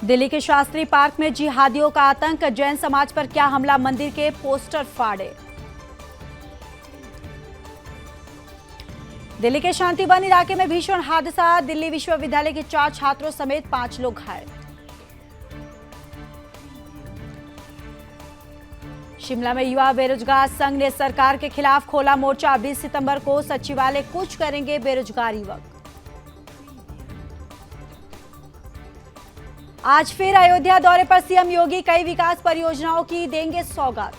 दिल्ली के शास्त्री पार्क में जिहादियों का आतंक, जैन समाज पर क्या हमला, मंदिर के पोस्टर फाड़े। दिल्ली के शांतिवन इलाके में भीषण हादसा, दिल्ली विश्वविद्यालय के 4 छात्रों समेत 5 लोग घायल। शिमला में युवा बेरोजगार संघ ने सरकार के खिलाफ खोला मोर्चा, 20 सितंबर को सचिवालय कूच करेंगे बेरोजगार युवक। आज फिर अयोध्या दौरे पर सीएम योगी, कई विकास परियोजनाओं की देंगे सौगात।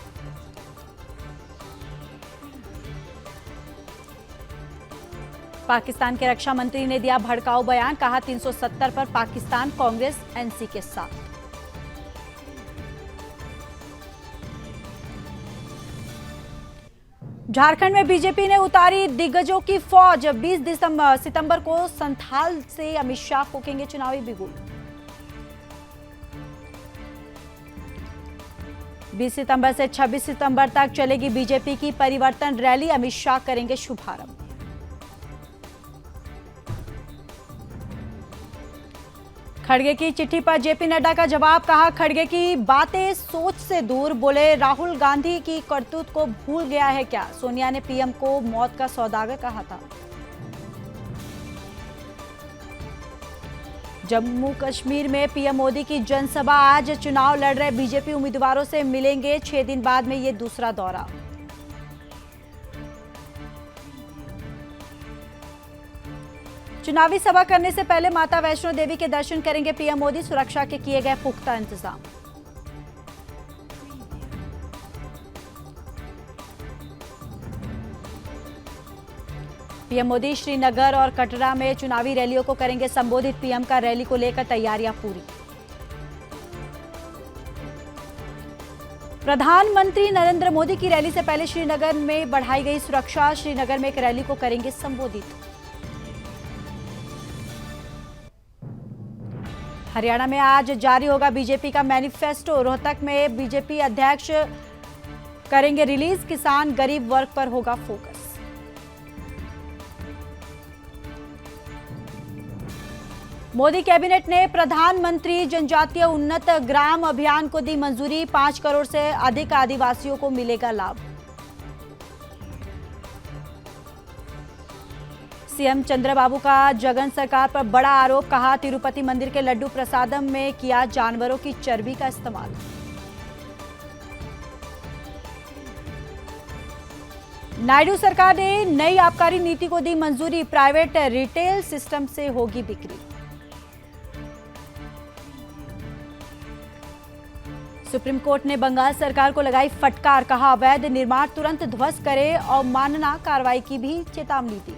पाकिस्तान के रक्षा मंत्री ने दिया भड़काऊ बयान, कहा 370 पर पाकिस्तान कांग्रेस एनसी के साथ। झारखंड में बीजेपी ने उतारी दिग्गजों की फौज, 20 सितंबर को संथाल से अमित शाह फूकेंगे चुनावी बिगुल। 20 सितंबर से 26 सितंबर तक चलेगी बीजेपी की परिवर्तन रैली, अमित शाह करेंगे शुभारंभ। खड़गे की चिट्ठी पर जेपी नड्डा का जवाब, कहा खड़गे की बातें सोच से दूर, बोले राहुल गांधी की करतूत को भूल गया है क्या। सोनिया ने पीएम को मौत का सौदागर कहा था। जम्मू कश्मीर में पीएम मोदी की जनसभा, आज चुनाव लड़ रहे बीजेपी उम्मीदवारों से मिलेंगे, 6 दिन बाद में ये दूसरा दौरा। चुनावी सभा करने से पहले माता वैष्णो देवी के दर्शन करेंगे पीएम मोदी, सुरक्षा के किए गए पुख्ता इंतजाम। पीएम मोदी श्रीनगर और कटरा में चुनावी रैलियों को करेंगे संबोधित, पीएम का रैली को लेकर तैयारियां पूरी। प्रधानमंत्री नरेंद्र मोदी की रैली से पहले श्रीनगर में बढ़ाई गई सुरक्षा, श्रीनगर में एक रैली को करेंगे संबोधित। हरियाणा में आज जारी होगा बीजेपी का मैनिफेस्टो, रोहतक में बीजेपी अध्यक्ष करेंगे रिलीज, किसान गरीब वर्ग पर होगा फोकस। मोदी कैबिनेट ने प्रधानमंत्री जनजातीय उन्नत ग्राम अभियान को दी मंजूरी, 5 करोड़ से अधिक आदिवासियों को मिलेगा लाभ। सीएम चंद्रबाबू का जगन सरकार पर बड़ा आरोप, कहा तिरुपति मंदिर के लड्डू प्रसादम में किया जानवरों की चर्बी का इस्तेमाल। नायडू सरकार ने नई आबकारी नीति को दी मंजूरी, प्राइवेट रिटेल सिस्टम से होगी बिक्री। सुप्रीम कोर्ट ने बंगाल सरकार को लगाई फटकार, कहा अवैध निर्माण तुरंत ध्वस्त करे और मानना कार्रवाई की भी चेतावनी दी।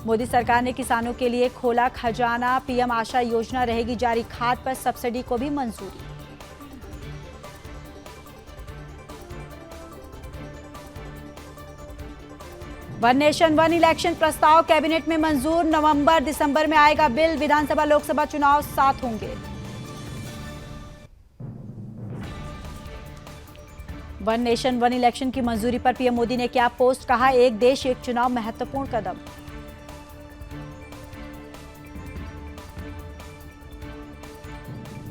मोदी सरकार ने किसानों के लिए खोला खजाना, पीएम आशा योजना रहेगी जारी, खाद पर सब्सिडी को भी मंजूरी। वन नेशन वन इलेक्शन प्रस्ताव कैबिनेट में मंजूर, नवंबर दिसंबर में आएगा बिल, विधानसभा लोकसभा चुनाव साथ होंगे। वन नेशन वन इलेक्शन की मंजूरी पर पीएम मोदी ने किया पोस्ट, कहा एक देश एक चुनाव महत्वपूर्ण कदम।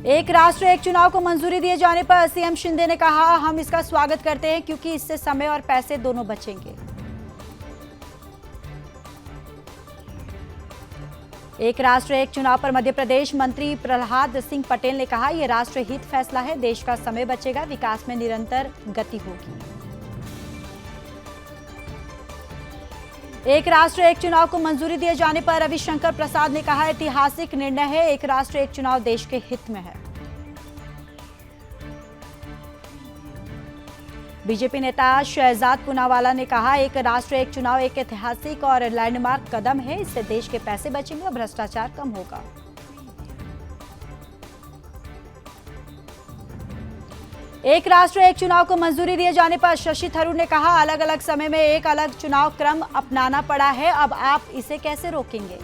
एक राष्ट्र एक चुनाव को मंजूरी दिए जाने पर सीएम शिंदे ने कहा हम इसका स्वागत करते हैं क्योंकि इससे समय और पैसे दोनों बचेंगे। एक राष्ट्र एक चुनाव पर मध्य प्रदेश मंत्री प्रहलाद सिंह पटेल ने कहा यह राष्ट्रहित फैसला है, देश का समय बचेगा, विकास में निरंतर गति होगी। एक राष्ट्र एक चुनाव को मंजूरी दिए जाने पर रविशंकर प्रसाद ने कहा ऐतिहासिक निर्णय है, एक राष्ट्र एक चुनाव देश के हित में है। बीजेपी नेता शहजाद पूनावाला ने कहा एक राष्ट्र एक चुनाव एक ऐतिहासिक और लैंडमार्क कदम है, इससे देश के पैसे बचेंगे और भ्रष्टाचार कम होगा। एक राष्ट्र एक चुनाव को मंजूरी दिए जाने पर शशि थरूर ने कहा अलग अलग समय में एक अलग चुनाव क्रम अपनाना पड़ा है, अब आप इसे कैसे रोकेंगे।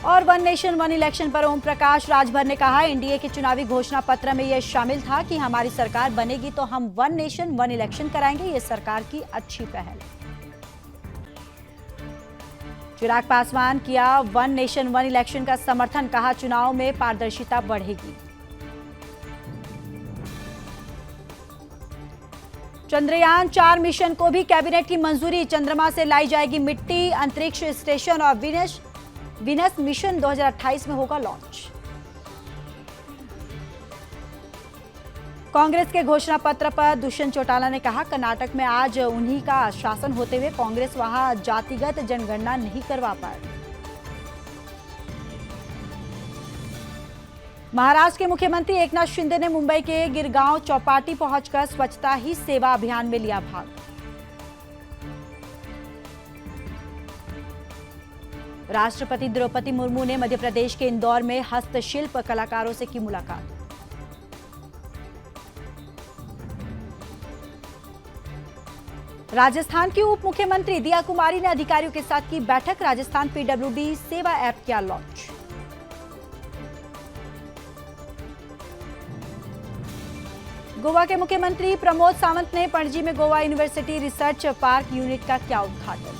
और वन नेशन वन इलेक्शन पर ओम प्रकाश राजभर ने कहा एनडीए के चुनावी घोषणा पत्र में यह शामिल था कि हमारी सरकार बनेगी तो हम वन नेशन वन इलेक्शन कराएंगे, ये सरकार की अच्छी पहल है। चिराग पासवान किया वन नेशन वन इलेक्शन का समर्थन, कहा चुनाव में पारदर्शिता बढ़ेगी। चंद्रयान 4 मिशन को भी कैबिनेट की मंजूरी, चंद्रमा से लाई जाएगी मिट्टी, अंतरिक्ष स्टेशन और विनस मिशन 2028 में होगा लॉन्च। कांग्रेस के घोषणा पत्र पर दुष्यंत चौटाला ने कहा, कर्नाटक में आज उन्हीं का शासन होते हुए कांग्रेस वहां जातिगत जनगणना नहीं करवा पाए। महाराष्ट्र के मुख्यमंत्री एकनाथ शिंदे ने मुंबई के गिरगांव चौपाटी पहुंचकर स्वच्छता ही सेवा अभियान में लिया भाग। राष्ट्रपति द्रौपदी मुर्मू ने मध्य प्रदेश के इंदौर में हस्तशिल्प कलाकारों से की मुलाकात। राजस्थान की उप मुख्यमंत्री दिया कुमारी ने अधिकारियों के साथ की बैठक, राजस्थान पीडब्ल्यूडी सेवा ऐप किया लॉन्च। गोवा के मुख्यमंत्री प्रमोद सावंत ने पणजी में Goa university research park unit का किया उद्घाटन।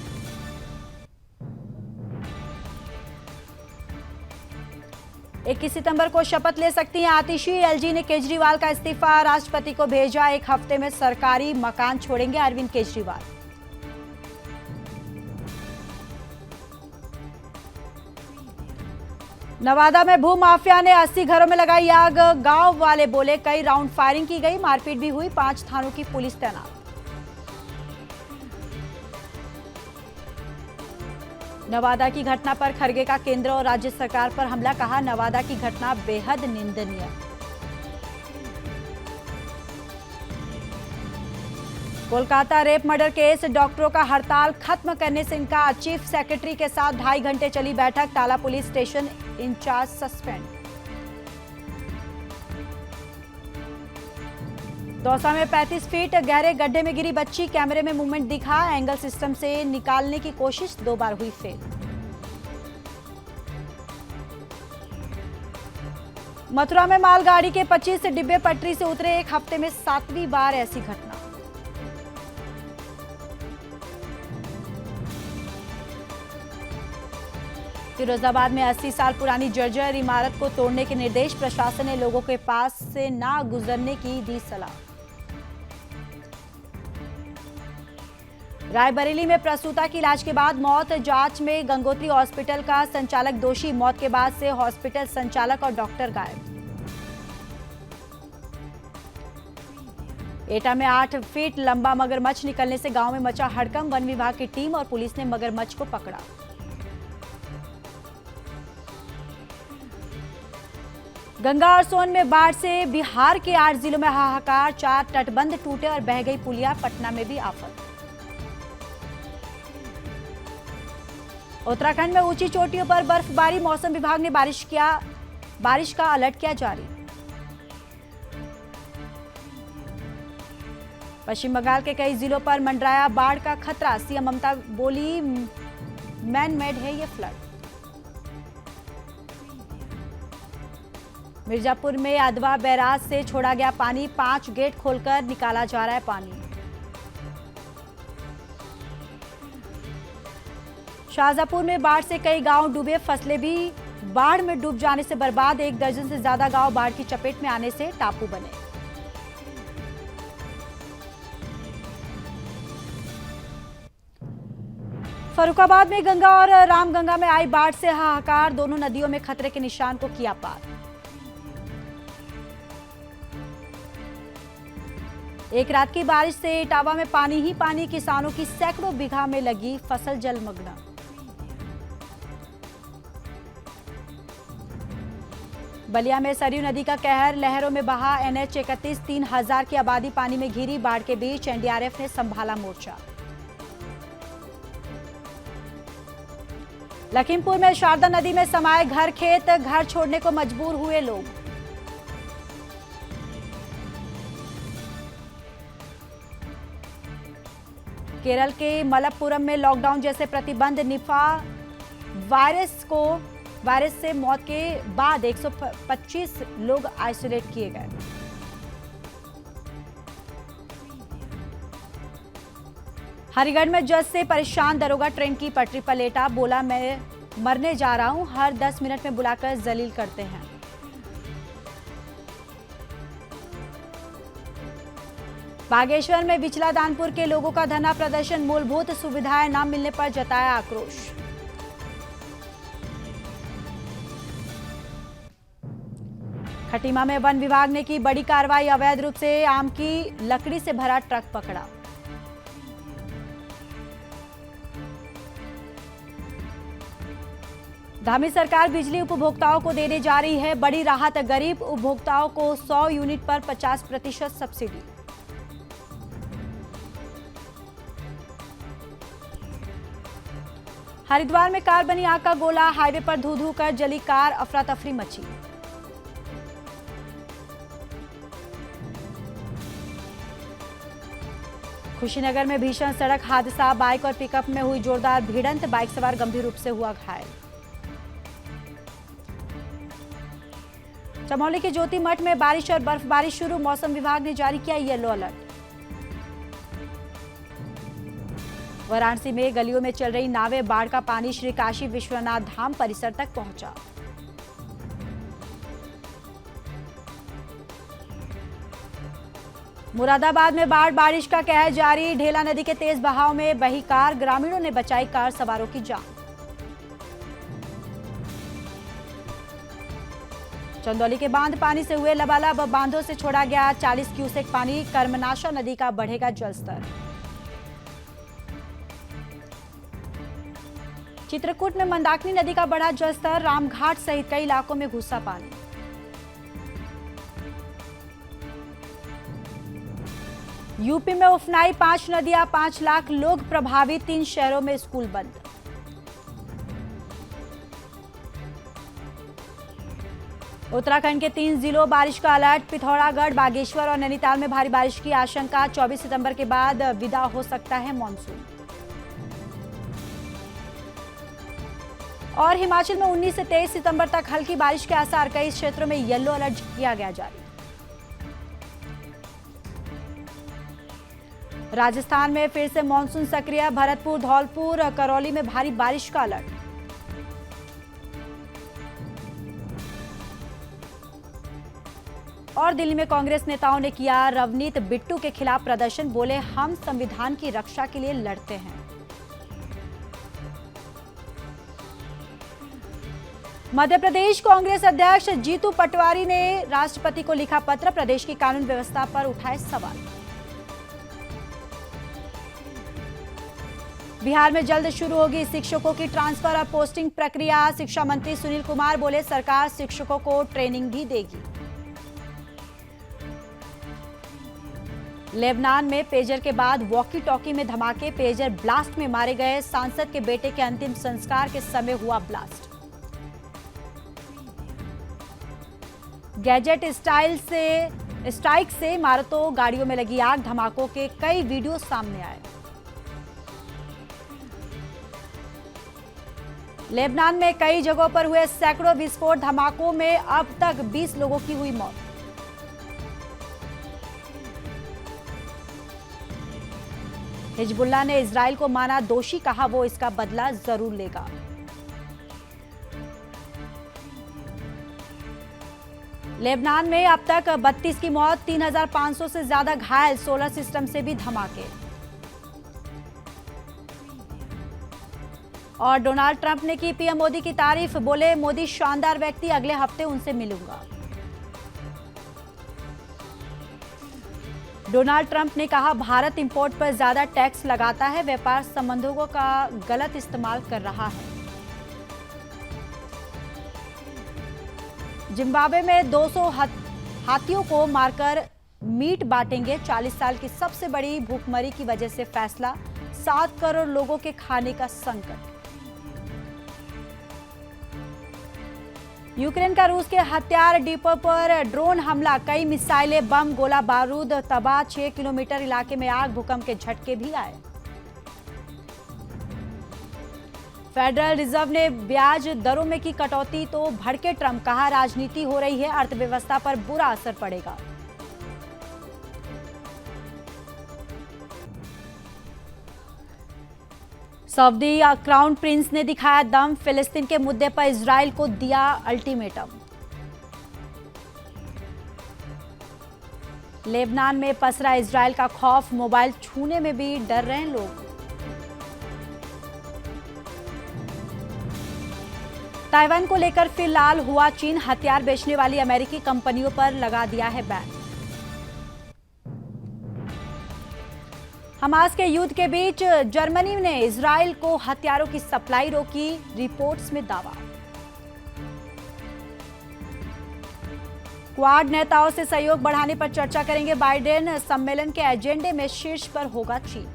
21 सितंबर को शपथ ले सकती हैं आतिशी, एलजी ने केजरीवाल का इस्तीफा राष्ट्रपति को भेजा, एक हफ्ते में सरकारी मकान छोड़ेंगे अरविंद केजरीवाल। नवादा में भूमाफिया ने 80 घरों में लगाई आग, गांव वाले बोले कई राउंड फायरिंग की गई, मारपीट भी हुई, 5 थानों की पुलिस तैनात। नवादा की घटना पर खड़गे का केंद्र और राज्य सरकार पर हमला, कहा नवादा की घटना बेहद निंदनीय। कोलकाता रेप मर्डर केस, डॉक्टरों का हड़ताल खत्म करने से इनकार, चीफ सेक्रेटरी के साथ 2.5 घंटे चली बैठक, टाला police station in charge suspend. Dausa में 35 फीट गहरे गड्ढे में गिरी बच्ची, कैमरे में मूवमेंट दिखा, एंगल सिस्टम से निकालने की कोशिश 2 बार हुई फेल। मथुरा में मालगाड़ी के 25 डिब्बे पटरी से उतरे, एक हफ्ते में 7वीं बार ऐसी घटना। फिरोजाबाद में 80 साल पुरानी जर्जर इमारत को तोड़ने के निर्देश, प्रशासन ने लोगों के पास से ना गुजरने की दी सलाह। रायबरेली में प्रसूता की इलाज के बाद मौत, जांच में गंगोत्री हॉस्पिटल का संचालक दोषी, मौत के बाद से हॉस्पिटल संचालक और डॉक्टर गायब। एटा में 8 फीट लंबा मगरमच्छ निकलने से गांव में मचा हड़कंप, वन विभाग की टीम और पुलिस ने मगरमच्छ को पकड़ा। गंगा और सोन में बाढ़ से बिहार के 8 जिलों में हाहाकार, 4 तटबंध टूटे और बह गई पुलिया, पटना में भी आफत। उत्तराखंड में ऊंची चोटियों पर बर्फबारी, मौसम विभाग ने बारिश का अलर्ट किया जारी। पश्चिम बंगाल के कई जिलों पर मंडराया बाढ़ का खतरा, सीएम ममता बोली मैन मेड है ये फ्लड। मिर्जापुर में अदवा बैराज से छोड़ा गया पानी, 5 गेट खोलकर निकाला जा रहा है पानी। शाहजहांपुर में बाढ़ से कई गांव डूबे, फसलें भी बाढ़ में डूब जाने से बर्बाद, 1 दर्जन से ज्यादा गांव बाढ़ की चपेट में आने से टापू बने। फर्रुखाबाद में गंगा और रामगंगा में आई बाढ़ से हाहाकार, दोनों नदियों में खतरे के निशान को किया पार। एक रात की बारिश से इटावा में पानी ही पानी, किसानों की सैकड़ों बीघा में लगी फसल जलमग्न। बलिया में सरयू नदी का कहर, लहरों में बहा NH 31, 3000 की आबादी पानी में घिरी, बाढ़ के बीच एनडीआरएफ ने संभाला मोर्चा। लखीमपुर में शारदा नदी में समाये घर खेत, घर छोड़ने को मजबूर हुए लोग। केरल के मलप्पुरम में लॉकडाउन जैसे प्रतिबंध, निफा वायरस से मौत के बाद 125 लोग आइसोलेट किए गए। हरिगढ़ में जज से परेशान दरोगा ट्रेन की पटरी पर लेटा, बोला मैं मरने जा रहा हूं, हर 10 मिनट में बुलाकर जलील करते हैं। बागेश्वर में बिचला दानपुर के लोगों का धरना प्रदर्शन, मूलभूत सुविधाएं न मिलने पर जताया आक्रोश। खटीमा में वन विभाग ने की बड़ी कार्रवाई, अवैध रूप से आम की लकड़ी से भरा ट्रक पकड़ा। धामी सरकार बिजली उपभोक्ताओं को देने जा रही है बड़ी राहत, गरीब उपभोक्ताओं को 100 यूनिट पर 50% सब्सिडी। हरिद्वार में कार बनी आग का गोला, हाईवे पर धू धू कर जली कार, अफरा तफरी मची। कुशीनगर में भीषण सड़क हादसा, बाइक और पिकअप में हुई जोरदार भिड़ंत, बाइक सवार गंभीर रूप से हुआ घायल। चमोली के ज्योति मठ में बारिश और बर्फबारी शुरू, मौसम विभाग ने जारी किया येलो अलर्ट। वाराणसी में गलियों में चल रही नावें, बाढ़ का पानी श्री काशी विश्वनाथ धाम परिसर तक पहुंचा। मुरादाबाद में बाढ़, बारिश का कहर जारी, ढेला नदी के तेज बहाव में बही कार, ग्रामीणों ने बचाई कार सवारों की जान। चंदौली के बांध पानी से हुए लबालब, बांधों से छोड़ा गया 40 क्यूसेक पानी, कर्मनाशा नदी का बढ़ेगा जलस्तर। चित्रकूट में मंदाकिनी नदी का बढ़ा जलस्तर, रामघाट सहित कई इलाकों में घुसा पानी। यूपी में उफनाई 5 नदियां, 5 लाख लोग प्रभावित, 3 शहरों में स्कूल बंद। उत्तराखंड के 3 जिलों बारिश का अलर्ट, पिथौरागढ़, बागेश्वर और नैनीताल में भारी बारिश की आशंका, 24 सितंबर के बाद विदा हो सकता है मॉनसून। और हिमाचल में 19 से 23 सितंबर तक हल्की बारिश के आसार, कई क्षेत्रों में येलो अलर्ट किया गया जारी। राजस्थान में फिर से मानसून सक्रिय, भरतपुर, धौलपुर, करौली में भारी बारिश का अलर्ट। और दिल्ली में कांग्रेस नेताओं ने किया रवनीत बिट्टू के खिलाफ प्रदर्शन, बोले हम संविधान की रक्षा के लिए लड़ते हैं। मध्य प्रदेश कांग्रेस अध्यक्ष जीतू पटवारी ने राष्ट्रपति को लिखा पत्र, प्रदेश की कानून व्यवस्था पर उठाए सवाल। बिहार में जल्द शुरू होगी शिक्षकों की ट्रांसफर और पोस्टिंग प्रक्रिया, शिक्षा मंत्री सुनील कुमार बोले सरकार शिक्षकों को ट्रेनिंग भी देगी। लेबनान में पेजर के बाद वॉकी टॉकी में धमाके, पेजर ब्लास्ट में मारे गए, सांसद के बेटे के अंतिम संस्कार के समय हुआ ब्लास्ट। गैजेट स्ट्राइक से इमारतों, गाड़ियों में लगी आग, धमाकों के कई वीडियो सामने आए। लेबनान में कई जगहों पर हुए सैकड़ों विस्फोट, धमाकों में अब तक 20 लोगों की हुई मौत। हिजबुल्लाह ने इजराइल को माना दोषी, कहा वो इसका बदला जरूर लेगा। लेबनान में अब तक 32 की मौत, 3,500 से ज्यादा घायल, सोलर सिस्टम से भी धमाके। और डोनाल्ड ट्रंप ने की पीएम मोदी की तारीफ, बोले मोदी शानदार व्यक्ति, अगले हफ्ते उनसे मिलूंगा। डोनाल्ड ट्रंप ने कहा भारत इंपोर्ट पर ज्यादा टैक्स लगाता है, व्यापार संबंधों का गलत इस्तेमाल कर रहा है। जिम्बाब्वे में 200 हाथियों को मारकर मीट बांटेंगे, 40 साल की सबसे बड़ी भूखमरी की वजह से फैसला, 7 करोड़ लोगों के खाने का संकट। यूक्रेन का रूस के हथियार डिपो पर ड्रोन हमला, कई मिसाइलें, बम, गोला बारूद तबाह, 6 किलोमीटर इलाके में आग, भूकंप के झटके भी आए। फेडरल रिजर्व ने ब्याज दरों में की कटौती तो भड़के ट्रंप, कहा राजनीति हो रही है, अर्थव्यवस्था पर बुरा असर पड़ेगा। सऊदी क्राउन प्रिंस ने दिखाया दम, फिलिस्तीन के मुद्दे पर इजराइल को दिया अल्टीमेटम। लेबनान में पसरा इजराइल का खौफ, मोबाइल छूने में भी डर रहे हैं लोग। ताइवान को लेकर फिर लाल हुआ चीन, हथियार बेचने वाली अमेरिकी कंपनियों पर लगा दिया है बैन। हमास के युद्ध के बीच जर्मनी ने इजराइल को हथियारों की सप्लाई रोकी, रिपोर्ट्स में दावा। क्वाड नेताओं से सहयोग बढ़ाने पर चर्चा करेंगे बाइडेन, सम्मेलन के एजेंडे में शीर्ष पर होगा चीन।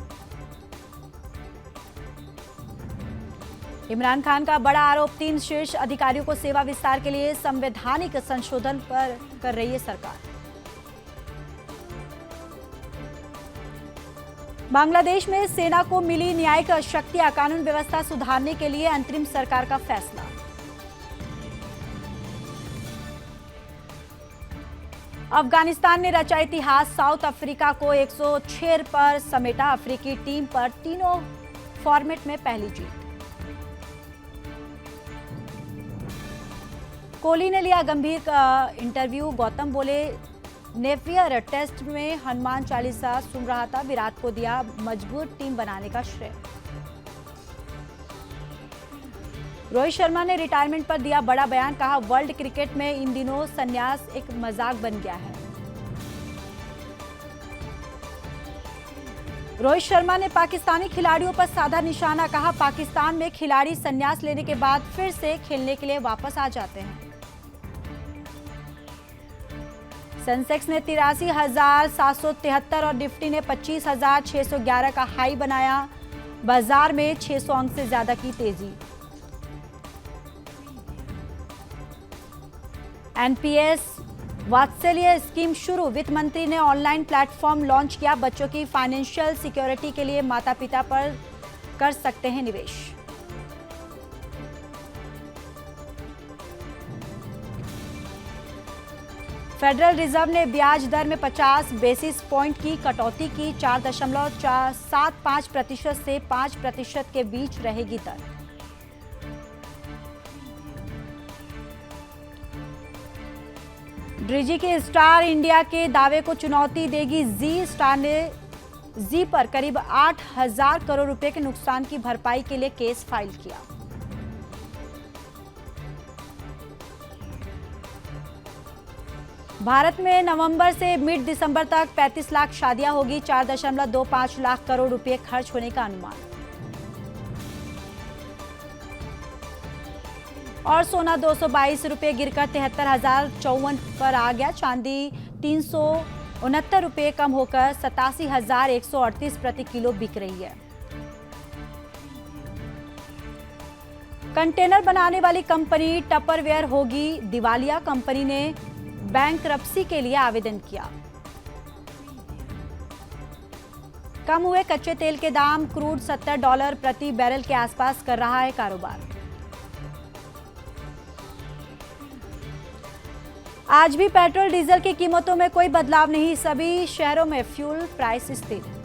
इमरान खान का बड़ा आरोप, 3 शीर्ष अधिकारियों को सेवा विस्तार के लिए संवैधानिक संशोधन पर कर रही है सरकार। बांग्लादेश में सेना को मिली न्यायिक शक्ति, कानून व्यवस्था सुधारने के लिए अंतरिम सरकार का फैसला। अफगानिस्तान ने रचा इतिहास, साउथ अफ्रीका को 106 पर समेटा, अफ्रीकी टीम पर तीनों फॉर्मेट में पहली जीत। कोहली ने लिया गंभीर इंटरव्यू, गौतम बोले नेपियर टेस्ट में हनुमान चालीसा सुन रहा था, विराट को दिया मजबूत टीम बनाने का श्रेय। रोहित शर्मा ने रिटायरमेंट पर दिया बड़ा बयान, कहा वर्ल्ड क्रिकेट में इन दिनों संन्यास एक मजाक बन गया है। रोहित शर्मा ने पाकिस्तानी खिलाड़ियों पर साधा निशाना, कहा पाकिस्तान में खिलाड़ी संन्यास लेने के बाद फिर से खेलने के लिए वापस आ जाते हैं। सेंसेक्स ने 83,773 और निफ्टी ने 25,611 का हाई बनाया, बाजार में 600 अंक से ज्यादा की तेजी। एनपीएस वात्सल्य स्कीम शुरू, वित्त मंत्री ने ऑनलाइन प्लेटफॉर्म लॉन्च किया, बच्चों की फाइनेंशियल सिक्योरिटी के लिए माता पिता पर कर सकते हैं निवेश। फेडरल रिजर्व ने ब्याज दर में 50 बेसिस पॉइंट की कटौती की, 4.75% से 5% के बीच रहेगी दर। ड्रिजी के स्टार इंडिया के दावे को चुनौती देगी जी, स्टार ने जी पर करीब 8,000 करोड़ रुपए के नुकसान की भरपाई के लिए केस फाइल किया। भारत में नवंबर से मिड दिसंबर तक 35 लाख शादियां होगी, 4.25 लाख करोड़ रुपए खर्च होने का अनुमान। और सोना 222 रुपए गिरकर 73,054 पर आ गया, चांदी 369 रुपए कम होकर 87,138 प्रति किलो बिक रही है। कंटेनर बनाने वाली कंपनी टपरवेयर होगी दिवालिया, कंपनी ने बैंकरप्सी के लिए आवेदन किया। कम हुए कच्चे तेल के दाम, क्रूड $70 प्रति बैरल के आसपास कर रहा है कारोबार। आज भी पेट्रोल डीजल की कीमतों में कोई बदलाव नहीं, सभी शहरों में फ्यूल प्राइस स्थिर।